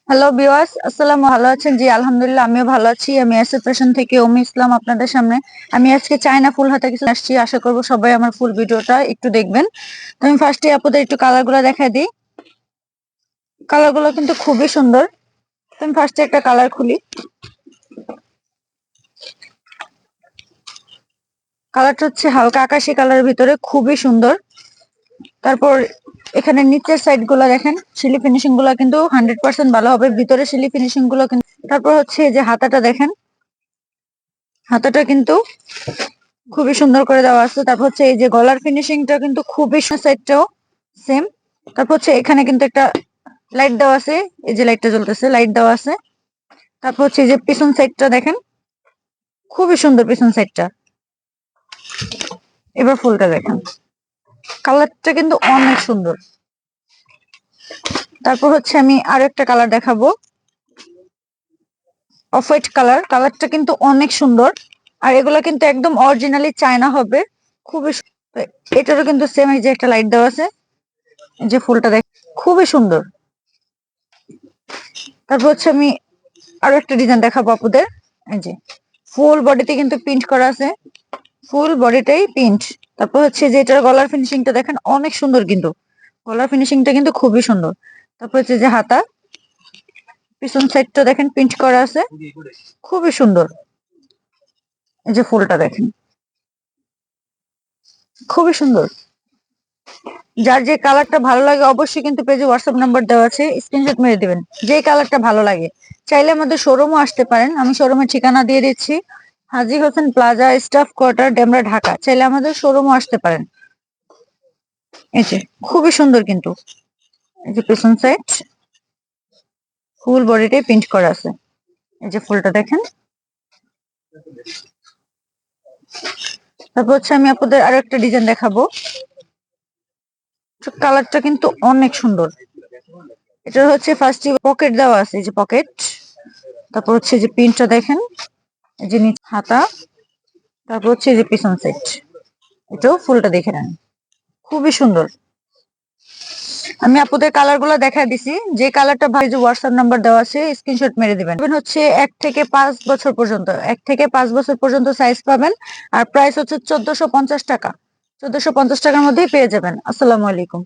Hello viewers, ভালো আছেন? জি আলহামদুলিল্লাহ, আমিও ভালো আছি। আমি এসএ ফ্যাশন থেকে ইসলাম আপনাদের সামনে। আমি আজকে চায়না ফুল হাতা কিছু আসছি, আশা করবো সবাই আমার ফুল ভিডিওটা একটু দেখবেন। তো আমি ফার্স্টে আপনাদের একটু কালার গুলো দেখাই দিই। কালার গুলো কিন্তু খুবই সুন্দর। তো আমি ফার্স্টে একটা কালার খুলি। কালারটা হচ্ছে হালকা আকাশি কালারের ভিতরে, খুবই সুন্দর। তারপর এখানে নিচের সাইড গুলো দেখেন, সিলি ফিনিশিং গুলো কিন্তু 100% ভালো হবে, ভিতরে সিলি ফিনিশিং গুলো কিন্তু। তারপর হচ্ছে এই যে হাতাটা দেখেন, হাতাটা কিন্তু খুবই সুন্দর করে দেওয়া আছে। তারপর হচ্ছে এই যে গলার ফিনিশিংটা কিন্তু খুবই সাইডটাও সেম। তারপর হচ্ছে এখানে কিন্তু একটা লাইট দেওয়া আছে, এই যে লাইটটা জ্বলতেছে, লাইট দেওয়া আছে। তারপর হচ্ছে এই যে পিছন সাইডটা দেখেন, খুবই সুন্দর পিছন সাইডটা। এবার ফুলটা দেখেন, কালারটা কিন্তু অনেক সুন্দর। তারপর হচ্ছে আমি আরো একটা কালার দেখাবো, অফ হোয়াইট কালার। কালারটা কিন্তু অনেক সুন্দর, আর এগুলো কিন্তু একদম অরিজিনালি চায়না হবে, খুবই এটারও কিন্তু সেম এই যে একটা লাইট দেওয়া আছে, এই যে ফুলটা দেখ, খুবই সুন্দর। তারপর হচ্ছে আমি আরো একটা ডিজাইন দেখাবো আপনাদের। এই যে ফুল বডিতে কিন্তু প্রিন্ট করা আছে, ফুল বডিটাই প্রিন্ট। তারপর হচ্ছে যে এটার গলার ফিনিশিংটা দেখেন, অনেক সুন্দর কিন্তু, গলার ফিনিশিংটা কিন্তু খুবই সুন্দর। তারপর হচ্ছে যে হাতা, পিছন সাইডটা দেখেন প্রিন্ট করা আছে, খুবই সুন্দর। এই যে ফুলটা দেখেন, খুবই সুন্দর। যার যে কালারটা ভালো লাগে অবশ্যই কিন্তু পেজে হোয়াটসঅ্যাপ নাম্বার দেওয়া আছে, স্ক্রিনশট মেরে দিবেন যে কালারটা ভালো লাগে। চাইলে আমাদের শোরুমও আসতে পারেন, আমি শোরুমের ঠিকানা দিয়ে দিচ্ছি, Haji Hossain plaza, staff quarter, Demra, Dhaka. চাইলে আমাদের শোরুমও আসতে পারেন। এই যে খুবই সুন্দর কিন্তু, এই যে পেছন সাইড ফুল বডিটাই প্রিন্ট করা আছে, এই যে ফুলটা দেখেন। তারপর হচ্ছে আমি আপনাদের আরো একটা ডিজাইন দেখাবো, কালারটা কিন্তু অনেক সুন্দর। এটা হচ্ছে ফার্স্ট পকেট দেওয়া আছে, এই যে পকেট। তারপর হচ্ছে যে প্রিন্টটা দেখেন, এই যে নিচ হাতা। তারপর হচ্ছে এই যে পিছন সাইড, এটাও ফুলটা দেখে নেন, খুবই সুন্দর। আমি আপনাদের কালার গুলো দেখা দিছি, যে কালারটা ভাই যে হোয়াটসঅ্যাপ নাম্বার দেওয়া আছে, স্ক্রিনশট মেরে দিবেন। হচ্ছে 1 থেকে 5 বছর পর্যন্ত, 1 থেকে 5 বছর পর্যন্ত সাইজ পাবেন। আর প্রাইস হচ্ছে 1450 টাকা, 1450 টাকার মধ্যেই পেয়ে যাবেন। আসসালামু আলাইকুম।